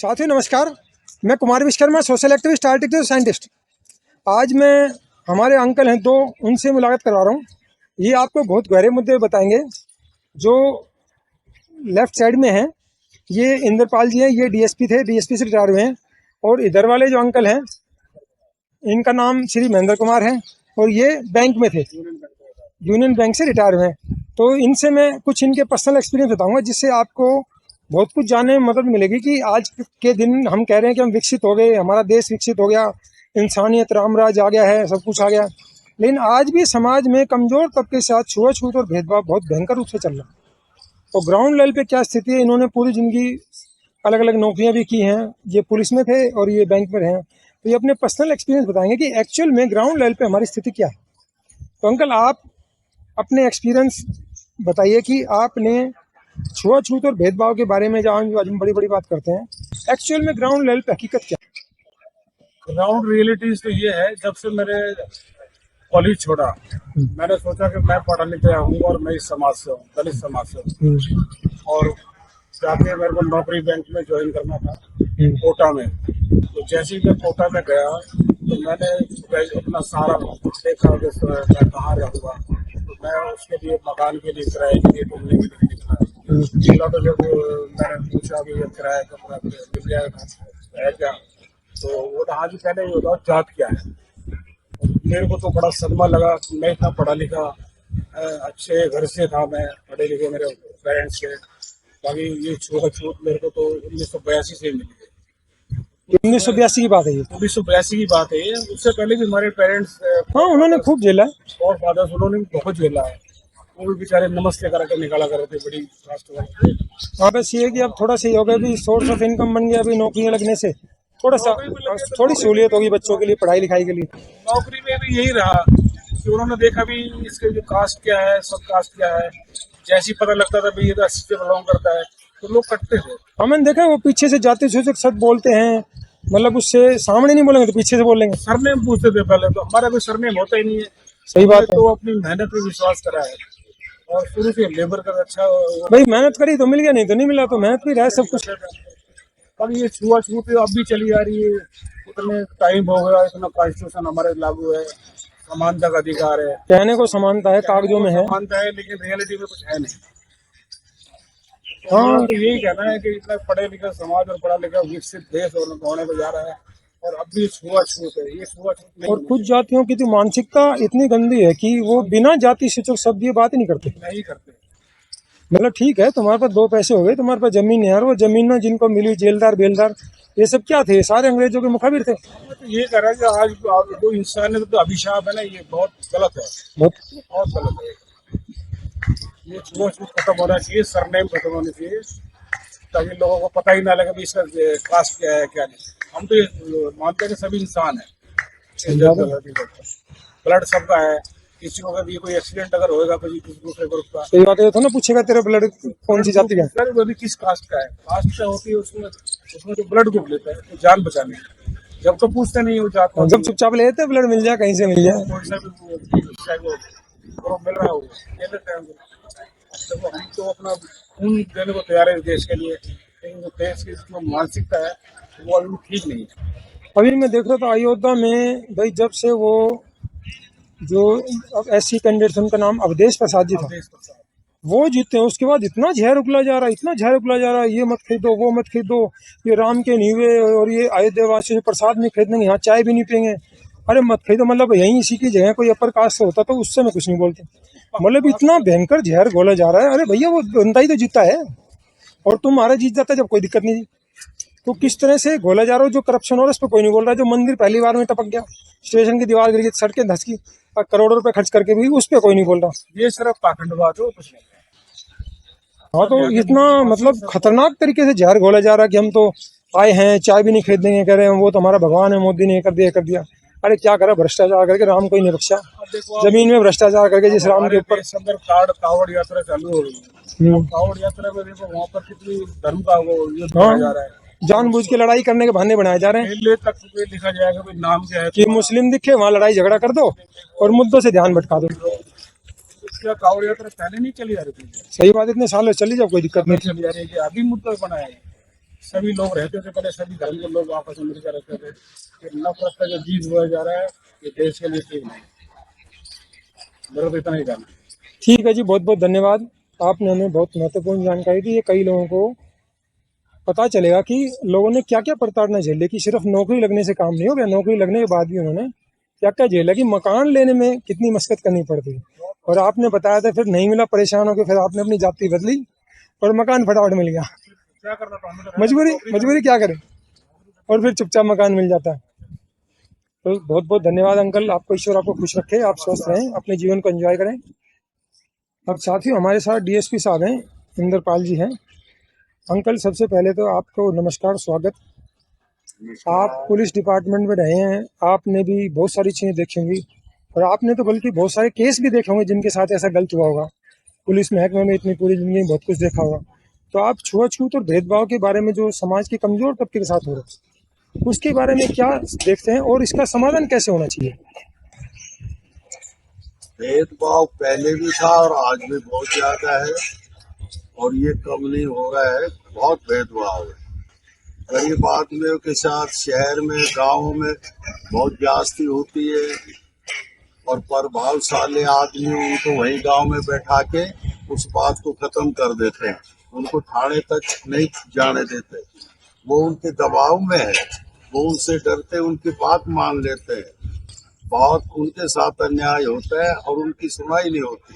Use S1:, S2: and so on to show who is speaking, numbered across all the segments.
S1: साथियों नमस्कार। मैं Kumar Vishwakarma, social activist, article scientist. आज मैं हमारे अंकल हैं दो, उनसे मुलाकात करवा रहा हूँ। ये आपको बहुत गहरे मुद्दे बताएंगे। जो लेफ्ट साइड में हैं ये इंद्रपाल जी हैं, ये डीएसपी थे, डीएसपी से रिटायर हुए हैं। और इधर वाले जो अंकल हैं इनका नाम श्री महेंद्र कुमार है और ये बैंक में थे, यूनियन बैंक से रिटायर हुए हैं। तो इनसे मैं कुछ इनके पर्सनल एक्सपीरियंस बताऊंगा, जिससे आपको बहुत कुछ जानने में मदद मिलेगी कि आज के दिन हम कह रहे हैं कि हम विकसित हो गए, हमारा देश विकसित हो गया, इंसानियत रामराज आ गया है, सब कुछ आ गया, लेकिन आज भी समाज में कमज़ोर तबके के साथ छुआछूत और भेदभाव बहुत भयंकर रूप से चल रहा है। तो ग्राउंड लेवल पे क्या स्थिति है, इन्होंने पूरी ज़िंदगी अलग अलग नौकरियां भी की हैं, ये पुलिस में थे और ये बैंक में रहे हैं। तो ये अपने पर्सनल एक्सपीरियंस बताएंगे कि एक्चुअल में ग्राउंड लेवल पे हमारी स्थिति क्या है। तो अंकल, आप अपने एक्सपीरियंस बताइए कि आपने छुआछूत और भेदभाव के बारे में जहाँ आज हम बड़ी बड़ी बात करते हैं, एक्चुअल में ग्राउंड लेवल पे हकीकत क्या है?
S2: ग्राउंड रियलिटीज तो ये है, जब से मैंने कॉलेज छोड़ा मैंने सोचा कि मैं पढ़ा लिखा हूँ और मैं इस समाज से हूँ, दलित समाज से हूँ। और जाके मेरे को नौकरी बैंक में ज्वाइन करना था कोटा में। तो जैसे ही मैं कोटा में गया तो मैंने अपना सारा देखा कि मैं कहाँ रहूँगा। तो मैं उसके लिए मकान के लिए, किराए के लिए, ढूंढने के लिए निकला। तो जब मैंने पूछा कि ये किराया का मिल जाएगा है क्या, तो वो कहा कि पहले ये बताओ जात क्या है। मेरे को तो बड़ा सदमा लगा। मैं इतना पढ़ा लिखा, अच्छे घर से था, मैं पढ़े लिखे, मेरे पेरेंट्स से। बाकी ये छूत मेरे को तो 1982 से मिली है।
S1: 1982 की बात है ये?
S2: 1982 की बात है ये। उससे पहले भी हमारे पेरेंट्स,
S1: हाँ, उन्होंने खूब झेला
S2: और फादर्स, उन्होंने भी बहुत झेला है। वो भी बेचारे नमस्ते करके निकाला करते थे, बड़ी राष्ट्रवादी।
S1: हाँ, बस ये है कि अब थोड़ा सा ही हो गया, अभी सोर्स ऑफ इनकम बन गया, अभी नौकरियां लगने से थोड़ा सा थोड़ी सहूलियत होगी बच्चों के लिए, पढ़ाई लिखाई के लिए।
S2: नौकरी में भी यही रहा कि उन्होंने देखा भी इसके जो कास्ट क्या है, सब कास्ट क्या है। जैसे ही पता लगता था भाई ये तो 80 से बिलोंग करता है तो लोग कटते थे।
S1: हमने देखा वो पीछे से जाते सूचक शब्द बोलते हैं, मतलब उससे सामने नहीं बोलेंगे तो पीछे से बोलेंगे।
S2: सरनेम पूछते थे पहले, तो हमारा कोई सरनेम होता ही नहीं है।
S1: सही बात है।
S2: तो अपनी मेहनत पे विश्वास करा है और शुरू से लेबर का अच्छा
S1: भाई मेहनत करी तो मिल गया, नहीं तो नहीं मिला, तो मेहनत भी रहा सब कुछ।
S2: अब ये छुआछूत अब भी चली जा रही है। इतने टाइम हो गया, इतना कॉन्स्टिट्यूशन हमारे लागू है, समानता का अधिकार है।
S1: कहने को समानता है, कागजों में है,
S2: समानता है, लेकिन रियलिटी में कुछ है नहीं।
S1: हाँ,
S2: तो यही कहना है कि इतना पढ़े लिखे समाज और पढ़ा लिखा विकसित देश और होने को जा रहा है, और अब भी छुआछूत है। ये छुआछूत नहीं
S1: और कुछ जातियों की तो मानसिकता इतनी गंदी है कि वो बिना जाति सूचक शब्द ये बात ही नहीं करते। मतलब ठीक है, तुम्हारे पास दो पैसे हो गए, तुम्हारे पास जमीन है, और वो जमीन में जिनको मिली जेलदार बेलदार ये सब क्या थे, सारे अंग्रेजों के मुखाबिर थे।
S2: तो ये कह रहा है कि आज जो इंसान तो अभिशाप है ना, ये बहुत गलत है, बहुत गलत है। ये छुआछूत खत्म होना चाहिए, सरनेम खत्म होना चाहिए, ताकि लोगों को पता ही ना लगे भी इसका कास्ट क्या है क्या नहीं। हम तो ये मानते हैं कि सभी इंसान है, ब्लड सबका है। किसी को भी कोई एक्सीडेंट अगर होएगा किसी दूसरे ग्रुप का,
S1: सही बात है, तो ना पूछेगा तेरा ब्लड कौन सी जाति का है,
S2: वो भी किस कास्ट का है। कास्ट क्या होती है, उसमें जो ब्लड ग्रुप लेता है तो जान बचाने, जब तो पूछते नहीं वो जात,
S1: जब चुपचाप लेते ब्लड मिल जाए, कहीं से मिल जाए,
S2: कौन सा भी मिल रहा हो। देखो हम तो अपना खून देने को तैयार है देश के लिए, लेकिन जो देश की जो मानसिकता है वो अभी ठीक नहीं है।
S1: अभी मैं देख रहा था अयोध्या में, भाई जब से वो जो अब एससी कैंडिडेट उनका नाम अवधेश प्रसाद जी था, वो जीते हैं, उसके बाद इतना जहर उगला जा रहा है, इतना जहर उगला जा रहा है, ये मत खरीदो, वो मत खरीदो, ये राम के नहीं हुए, और ये अयोध्या वासी प्रसाद नहीं खरीदेंगे, यहाँ चाय भी नहीं पियेंगे। अरे मत खरीदो, मतलब यहीं इसी की जगह कोई अपर कास्ट से होता तो उससे मैं कुछ नहीं बोलते। मतलब इतना भयंकर जहर घोला जा रहा है। अरे भैया वो बंदा ही तो जीता है और तुम्हारा जीत जाता है जब कोई दिक्कत नहीं। तो किस तरह से घोला जा रहा हो, जो करप्शन हो रहा है उस पर कोई नहीं बोल रहा। जो मंदिर पहली बार में टपक गया, स्टेशन की दीवार गिर गई, सड़कें धस गई, करोड़ों रुपए खर्च करके भी उस पर कोई नहीं बोल रहा।
S2: ये सिर्फ पाखंडवाद हो, कुछ नहीं।
S1: हाँ, तो इतना मतलब खतरनाक तरीके से जहर घोला जा रहा है कि हम तो आए हैं चाय भी नहीं खरीदेंगे, कह रहे हैं वो तो हमारा भगवान है, मोदी ने कर दिया कर दिया। अरे क्या करा, भ्रष्टाचार करके राम को ही नहीं बख्शा, जमीन में भ्रष्टाचार करके जिस राम के ऊपर।
S2: कावड़ यात्रा चालू हो रही है, कावड़ यात्रा में देखो वहाँ पर कितनी धर्म का वो युद्ध किया जा रहा है, जानबूझ के लड़ाई करने के बहाने बनाए जा रहे हैं। तक लिखा जाएगा भाई नाम क्या है कि
S1: मुस्लिम दिखे वहाँ लड़ाई झगड़ा कर दो और मुद्दों से ध्यान भटका दो।
S2: कावड़ यात्रा पहले नहीं चली आ रही थी?
S1: सही बात, इतने सालों चली, जब कोई दिक्कत नहीं
S2: चली आ रही है, अभी मुद्दा बनाया है। सभी लोग रहते थे पहले, सभी धर्म के लोग आपस में मिलकर रहते थे। ये नफरत का जो बीज बोया जा रहा है, ये देश के लिए ठीक नहीं। मेरा तो इतना ही कहना है।
S1: ठीक है जी, बहुत बहुत धन्यवाद। आपने हमें बहुत महत्वपूर्ण जानकारी दी। ये कई लोगों को पता चलेगा कि लोगों ने क्या क्या प्रताड़ना झेली, कि सिर्फ नौकरी लगने से काम नहीं हो गया, नौकरी लगने के बाद भी उन्होंने क्या क्या झेला, कि मकान लेने में कितनी मशक्कत करनी पड़ती है। और आपने बताया था फिर नहीं मिला, परेशान होकर फिर आपने अपनी जाति बदली और मकान फटाफट मिल गया।
S2: क्या करना था, हमें तो
S1: मजबूरी, मजबूरी क्या करें, और फिर चुपचाप मकान मिल जाता है। तो बहुत बहुत धन्यवाद अंकल, आपको ईश्वर आपको खुश रखे, आप स्वस्थ रहें, अपने जीवन को एंजॉय करें। अब साथियों हमारे साथ डीएसपी साहब हैं, इंद्रपाल जी हैं। अंकल सबसे पहले तो आपको नमस्कार, स्वागत। आप पुलिस डिपार्टमेंट में रहे हैं, आपने भी बहुत सारी चीज़ें देखी होंगी, और आपने तो बल्कि बहुत सारे केस भी देखे होंगे जिनके साथ ऐसा गलत हुआ होगा। पुलिस महकमे में इतनी पूरी जिंदगी में बहुत कुछ देखा होगा। तो आप छुआछूत और भेदभाव के बारे में जो समाज के कमजोर तबके के साथ हो रहा है, उसके बारे में क्या देखते हैं और इसका समाधान कैसे होना चाहिए?
S3: भेदभाव पहले भी था और आज भी बहुत ज्यादा है, और ये कम नहीं हो रहा है। बहुत भेदभाव है गरीब आदमियों के साथ, शहर में गांव में बहुत जास्ती होती है। और प्रभावशाली आदमी उनको वही गांव में बैठा के उस बात को खत्म कर देते हैं, उनको थाने तक नहीं जाने देते। वो उनके दबाव में है, वो उनसे डरते, उनकी बात मान लेते हैं। बहुत उनके साथ अन्याय होता है और उनकी सुनाई नहीं होती।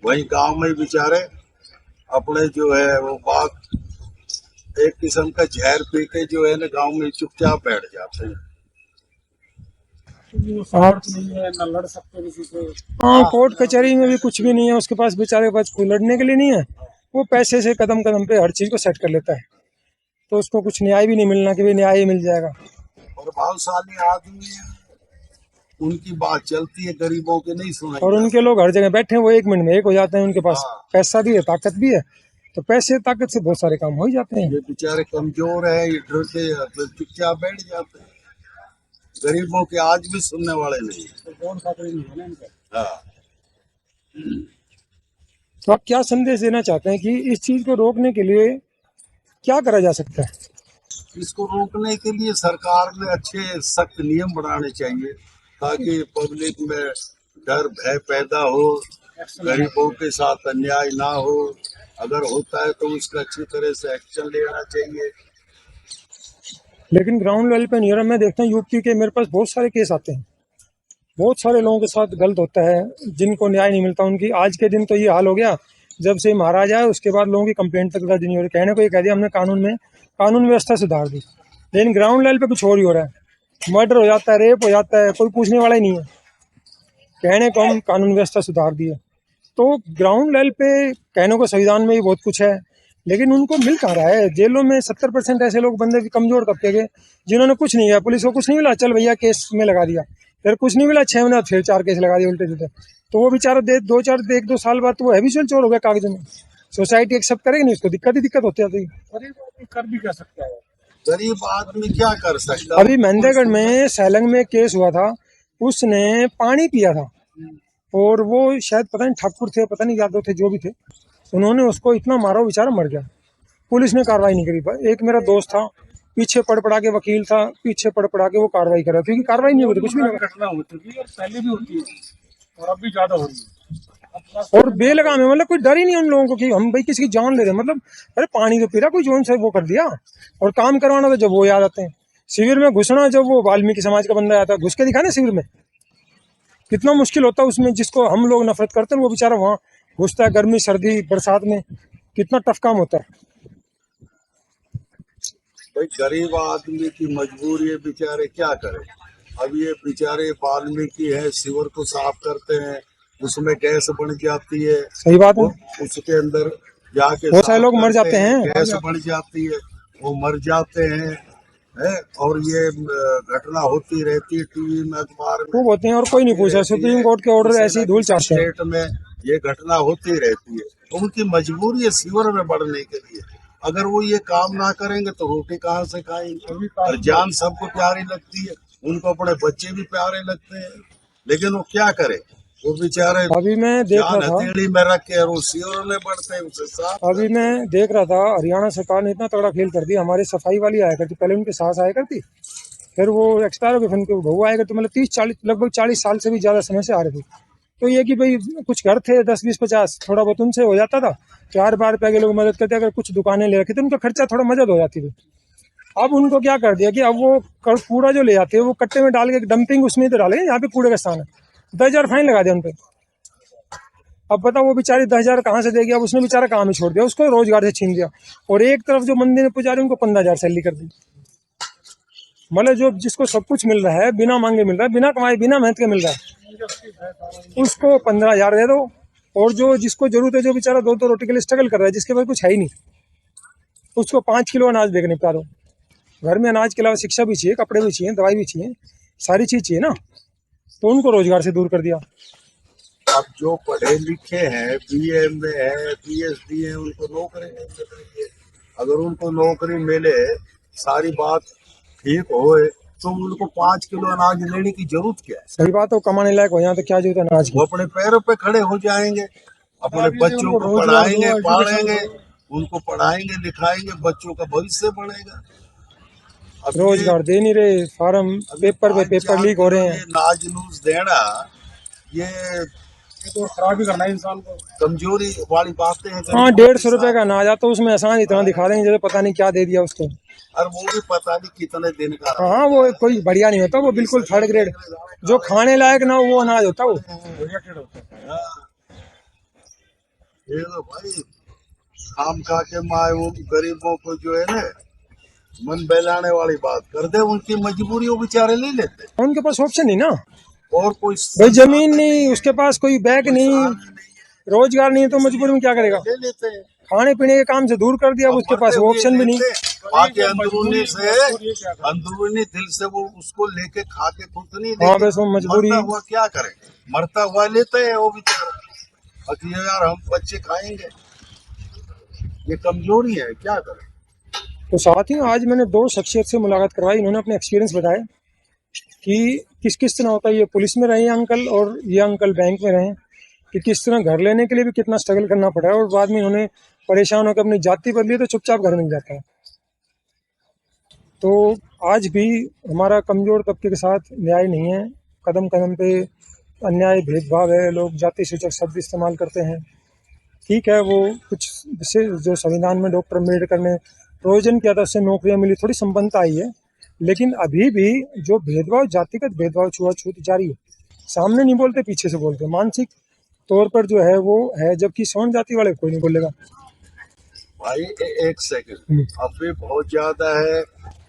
S3: वही गांव में बेचारे अपने जो है वो बात, एक किस्म का जहर पी के जो है ना गांव में चुपचाप बैठ जाते हैं।
S2: वो सामर्थ नहीं है, न लड़ सकते किसी से।
S1: हाँ, कोर्ट कचहरी में भी कुछ भी नहीं है उसके पास, बेचारे के पास कोई लड़ने के लिए नहीं है। वो पैसे से कदम कदम पे हर चीज़ को सेट कर लेता है, तो उसको कुछ न्याय भी नहीं मिलना कि भाई न्याय ही मिल जाएगा।
S3: प्रभावशाली आदमी है, उनकी बात चलती है, गरीबों की नहीं सुनाई।
S1: और उनके लोग हर जगह बैठे हैं, वो 1 मिनट में एक हो जाते हैं। उनके पास
S3: हाँ।
S1: पैसा भी है, ताकत भी है, तो पैसे ताकत से बहुत सारे काम हो ही जाते हैं।
S3: ये बेचारे कमजोर है, ये डरते हैं, तो चुपचाप बैठ जाते हैं। गरीबों के आज भी सुनने वाले नहीं है।
S2: तो कौन खातिर नहीं है ना इनका।
S3: हाँ।
S1: तो आप क्या संदेश देना चाहते हैं कि इस चीज़ को रोकने के लिए क्या करा जा सकता है?
S3: इसको रोकने के लिए सरकार ने अच्छे सख्त नियम बनाने चाहिए, ताकि पब्लिक में डर भय पैदा हो, गरीबों के साथ अन्याय ना हो। अगर होता है तो उसका अच्छी तरह से एक्शन लेना चाहिए।
S1: लेकिन ग्राउंड लेवल पे नहीं हो रहा। मैं देखता हूँ यूपी के, मेरे पास बहुत सारे केस आते हैं, बहुत सारे लोगों के साथ गलत होता है, जिनको न्याय नहीं मिलता। उनकी आज के दिन तो ये हाल हो गया, जब से महाराज आए उसके बाद लोगों की कंप्लेंट तक दर्ज नहीं हो रही। कहने को ये कह दिया हमने कानून व्यवस्था सुधार दी, लेकिन ग्राउंड लेवल पे कुछ और ही हो रहा है। मर्डर हो जाता है, रेप हो जाता है, कोई पूछने वाला ही नहीं है। कहने को हम कानून व्यवस्था सुधार दिए, तो ग्राउंड लेवल पे कहने को संविधान में भी बहुत कुछ है, लेकिन उनको मिल कहाँ रहा है। जेलों में 70% ऐसे लोग बंदे कमजोर तबके के, जिन्होंने कुछ नहीं किया। पुलिस को कुछ नहीं मिला, चल भैया केस में लगा दिया, फिर कुछ नहीं मिला 6 महीने फिर 4 केस लगा दिए उल्टे सीधे। तो वो बेचारा 1-2 साल बाद तो वो हैबिचुअल चोर हो गया कागजों में। सोसाइटी एक्सेप्ट करेगी नहीं उसको, दिक्कत ही दिक्कत होती जाती है।
S2: गरीब आदमी कर भी क्या सकता है।
S3: गरीब आदमी क्या कर सकता है?
S1: अभी महेंद्रगढ़ में सैलंग में केस हुआ था, उसने पानी पिया था, और वो शायद पता नहीं ठाकुर थे, पता नहीं यादव थे, जो भी थे, उन्होंने उसको इतना मारा वो बेचारा मर गया। पुलिस ने कार्रवाई नहीं करी। एक मेरा दोस्त था, पीछे पड़ पड़ा के वकील था, पीछे पड़ पड़ा के वो कार्रवाई करा, क्योंकि कार्रवाई नहीं होती, कुछ भी नहीं होता।
S2: घटना हो चुकी है और पहले भी होती है और अब भी ज्यादा हो रही है।
S1: और बेलगाम है, मतलब कोई डर ही नहीं उन लोगों को कि हम भाई किसी की जान ले रहे हैं। मतलब अरे पानी तो पी रहा, कोई जोन से वो कर दिया। और काम करवाना तो जब वो याद आते हैं। शिविर में घुसना, जब वो वाल्मीकि समाज का बंदा आता है, घुस के दिखा ना शिविर में, कितना मुश्किल होता है उसमें। जिसको हम लोग नफरत करते हैं वो बेचारा वहाँ घुसता है, गर्मी सर्दी बरसात में, कितना टफ काम होता है।
S3: भाई गरीब आदमी की मजबूरी है, बेचारे क्या करें। अब ये बेचारे वाल्मीकि है, सीवर को साफ करते हैं, उसमें गैस बन जाती है।
S1: सही बात है,
S3: उसके अंदर जाके
S1: बहुत सारे लोग मर जाते हैं।
S3: गैस बढ़ जाती है, वो मर जाते हैं। और ये घटना होती रहती है टीवी में, अखबार में,
S1: खूब होते हैं और कोई नहीं पूछा। सुप्रीम कोर्ट के ऑर्डर ऐसी धूल चाटते हैं।
S3: स्टेट में ये घटना होती रहती है। तो उनकी मजबूरी है सीवर में बढ़ने के लिए। अगर वो ये काम ना करेंगे तो रोटी कहाँ से खाएंगे। और जान सबको प्यारी लगती है, उनको अपने बच्चे भी प्यारे लगते हैं, लेकिन वो क्या करे, वो बेचारे
S1: अभी मैं देख
S3: जान
S1: रहा था
S3: हथेली में रख के और उसी और में बढ़ते हैं उसे साफ
S1: अभी मैं देख रहा था हरियाणा सरकार ने इतना तगड़ा खेल कर दिया। हमारी सफाई वाली आया करती, पहले उनकी सास आया करती, फिर वो एक्सपायर हो गई, फिर उनके बहू आया करती, मतलब 30-40 लगभग 40 साल से भी ज़्यादा समय से आ रहे थे। तो ये कि भाई कुछ घर थे 10-20-50 थोड़ा बहुत उनसे हो जाता था, 4 बार के लोग मदद करते, अगर कुछ दुकानें ले रखी तो उनका खर्चा थोड़ा मदद हो जाती थी। अब उनको क्या कर दिया कि अब वो कूड़ा जो ले आते हैं वो कट्टे में डाल के डंपिंग उसमें तो डालेंगे, यहाँ पे कूड़े का स्थान है, 10,000 फाइन लगा दिया उन पर। अब बता वो बेचारी 10,000 कहाँ से देगी? अब उसने बेचारा काम ही छोड़ दिया, उसको रोजगार से छीन दिया। और एक तरफ जो मंदिर में पुजारी उनको 15,000 सैलरी कर दी। मतलब जो जिसको सब कुछ मिल रहा है, बिना मांगे मिल रहा है, बिना कमाए बिना मेहनत के मिल रहा है, उसको 15,000 दे दो। और जो जिसको जरूरत है, जो बेचारा 2 रोटी के लिए स्ट्रगल कर रहा है, जिसके पास कुछ है ही नहीं, उसको 5 किलो अनाज देकर निपटा दो। घर में अनाज के अलावा शिक्षा भी चाहिए, कपड़े भी चाहिए, दवाई भी चाहिए, सारी चीज चाहिए ना, तो उनको रोजगार से दूर कर दिया।
S3: अब जो पढ़े लिखे हैं, बीए में है, पीएचडी है, उनको नौकरी नहीं मिल रही है। अगर उनको नौकरी मिले, सारी बात ठीक होए, तो उनको 5 किलो अनाज लेने की जरूरत क्या है?
S1: सही बात है, वो कमाने लायक हो यहाँ तो क्या जरूरत है अनाज की।
S3: वो अपने पैरों पे खड़े हो जाएंगे, अपने बच्चों को पढ़ाएंगे, पालेंगे, उनको पढ़ाएंगे, लिखाएंगे, बच्चों का भविष्य बढ़ेगा। अब ये
S1: रोजगार दे नहीं रहे, फार्म पेपर पे पेपर लीक हो रहे हैं।
S3: ये नाज नूज देना, ये
S2: तो खराब ही करना है इंसान को।
S3: कमजोरी वाली बातें हैं।
S1: हाँ, 150 रुपए का अनाज आता, उसमें एहसान इतना दिखा देंगे जैसे पता नहीं क्या दे दिया उसको।
S3: और वो भी पता नहीं कितने दिन का रहा।
S1: हाँ, वो कोई बढ़िया नहीं होता, वो बिल्कुल थर्ड ग्रेड, जो खाने लायक ना हो वो अनाज होता वो।
S2: रिजेक्टेड होता है।
S3: हाँ, ये तो भाई खाम खा के माए वो गरीबों को जो है ना मन बहलाने वाली बात कर दे, उनकी मजबूरी वो बेचारे ले लेते।
S1: उनके पास ऑप्शन नहीं ना,
S3: और कोई
S1: भाई जमीन नहीं, उसके पास कोई बैग नहीं, रोजगार नहीं है, तो मजबूरी में क्या करेगा?
S3: ले लेते हैं।
S1: खाने पीने के काम से दूर कर दिया, अब उसके पास वो ऑप्शन भी नहीं।
S3: बाकी अंदरूनी दिल से वो उसको लेके खा के खुद नहीं
S1: हाँ,
S3: लेते।
S1: बस वो मजबूरी।
S3: मरता हुआ क्या करे, मरता हुआ लेते हैं वो बेचारा। अब ये यार हम बच्चे खाएंगे, ये कमजोरी है, क्या करें।
S1: तो साथ ही आज मैंने 2 शख्सियत से मुलाकात करवाई, इन्होंने अपने एक्सपीरियंस बताए कि किस तरह होता है। ये पुलिस में रहे अंकल और ये अंकल बैंक में रहे, कि किस तरह घर लेने के लिए भी कितना स्ट्रगल करना पड़ा है, और बाद में इन्होंने परेशान होकर अपनी जाति बदली तो चुपचाप घर मिल जाता है। तो आज भी हमारा कमज़ोर तबके के साथ न्याय नहीं है, कदम कदम पे अन्याय भेदभाव है, लोग जाति सूचक शब्द इस्तेमाल करते हैं। ठीक है, वो कुछ से जो संविधान में डॉक्टर अम्बेडकर ने प्रोविजन किया था, उससे नौकरियां मिली, थोड़ी संपन्नता आई है, लेकिन अभी भी जो भेदभाव, जातिगत भेदभाव, छुआछूत जारी है। सामने नहीं बोलते, पीछे से बोलते, मानसिक तौर पर जो है वो है, जबकि सवर्ण जाति वाले कोई नहीं बोलेगा।
S3: भाई एक सेकंड, अभी बहुत ज्यादा है।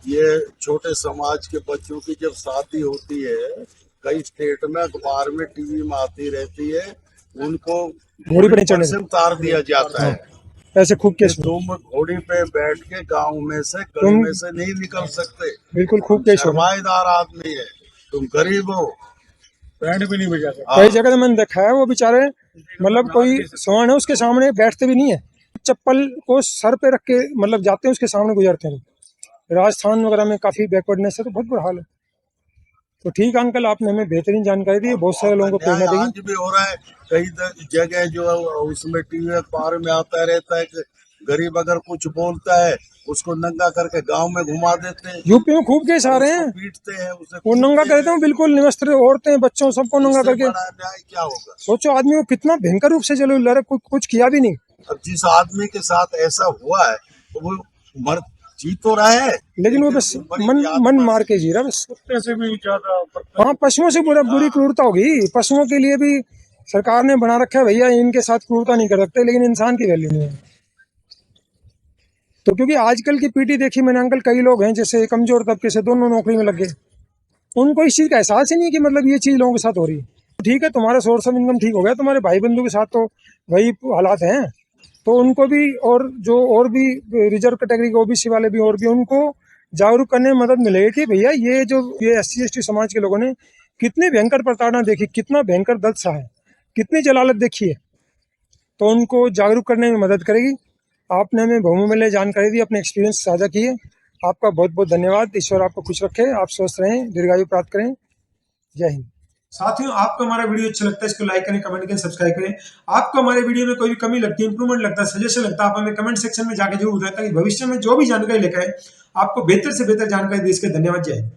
S3: ये छोटे समाज के बच्चों की जब शादी होती है, कई स्टेट में अखबार में टीवी में आती रहती है, उनको
S1: घोड़ी पे नहीं चढ़ने
S3: से उतार दिया जाता है।
S1: ऐसे खूब केस में,
S3: तुम घोड़ी पे बैठ के गांव में से गली में से नहीं निकल सकते।
S1: बिल्कुल खूब केस हो।
S3: सरमाएदार आदमी है, तुम गरीब हो,
S2: बैंड भी नहीं बजा सकता।
S1: कई जगह तो मैंने देखा है, वो बेचारे मतलब कोई सवर्ण है उसके सामने बैठते भी नहीं है, चप्पल को सर पे रख के मतलब जाते हैं, उसके सामने गुजरते हैं। राजस्थान वगैरह में काफी बैकवर्डनेस है, तो बहुत बुरा हाल है। तो ठीक है अंकल, आपने हमें बेहतरीन जानकारी दी, बहुत सारे लोगों को प्रेरणा देगी।
S3: आज भी हो रहा है कई जगह, जो उसमें टीवी अखबार में आता रहता है कि गरीब अगर कुछ बोलता है उसको नंगा करके गांव में घुमा देते हैं।
S1: यूपी में खूब केस आ रहे हैं,
S3: पीटते हैं उसे,
S1: वो नंगा करते हैं, बिल्कुल निवस्त्र औरतें बच्चों सबको नंगा करके।
S3: न्याय क्या होगा?
S1: सोचो आदमी को कितना भयंकर रूप से चलो लड़े, कुछ किया भी नहीं।
S3: अब जिस आदमी के साथ ऐसा हुआ है तो वो मर जी तो रहा है,
S1: लेकिन वो बस मन मार के जी रहा बस।
S2: कुत्ते से भी ज्यादा।
S1: हाँ, पशुओं से बुरी क्रूरता होगी। पशुओं के लिए भी सरकार ने बना रखा है, भैया इनके साथ क्रूरता नहीं कर सकते, लेकिन इंसान की वैल्यू नहीं है। तो क्योंकि आजकल की पीढ़ी देखी मैंने अंकल, कई लोग हैं जैसे कमजोर तबके से दोनों नौकरी में लग गए, उनको इस चीज़ का एहसास ही नहीं है कि मतलब ये चीज़ लोगों के साथ हो रही है। ठीक है, तुम्हारा सोर्स ऑफ इनकम ठीक हो गया, तुम्हारे भाई बंधु के साथ तो वही हालात हैं, तो उनको भी, और जो और भी रिजर्व कैटेगरी के ओबीसी वाले भी, और भी उनको जागरूक करने में मदद मिलेगी कि भैया ये SC ST समाज के लोगों ने कितनी भयंकर प्रताड़ना देखी, कितना भयंकर दर्द सहा है, कितनी जलालत देखी है, तो उनको जागरूक करने में मदद करेगी। आपने हमें बहुमूल्य जानकारी दी, अपने एक्सपीरियंस साझा किए, आपका बहुत बहुत धन्यवाद। ईश्वर आपको खुश रखे, आप स्वस्थ रहें, दीर्घायु प्राप्त करें। जय हिंद। साथियों, आपको हमारा वीडियो अच्छा लगता है, इसको लाइक करें, कमेंट करें, सब्सक्राइब करें। आपको हमारे वीडियो में कोई भी कमी लगती है, इंप्रूवमेंट लगता है, सजेशन लगता है, आप हमें कमेंट सेक्शन में जाकर जरूर बताएं, ताकि भविष्य में जो भी जानकारी लेकर आए आपको बेहतर से बेहतर जानकारी दे सके। धन्यवाद, जय हिंद।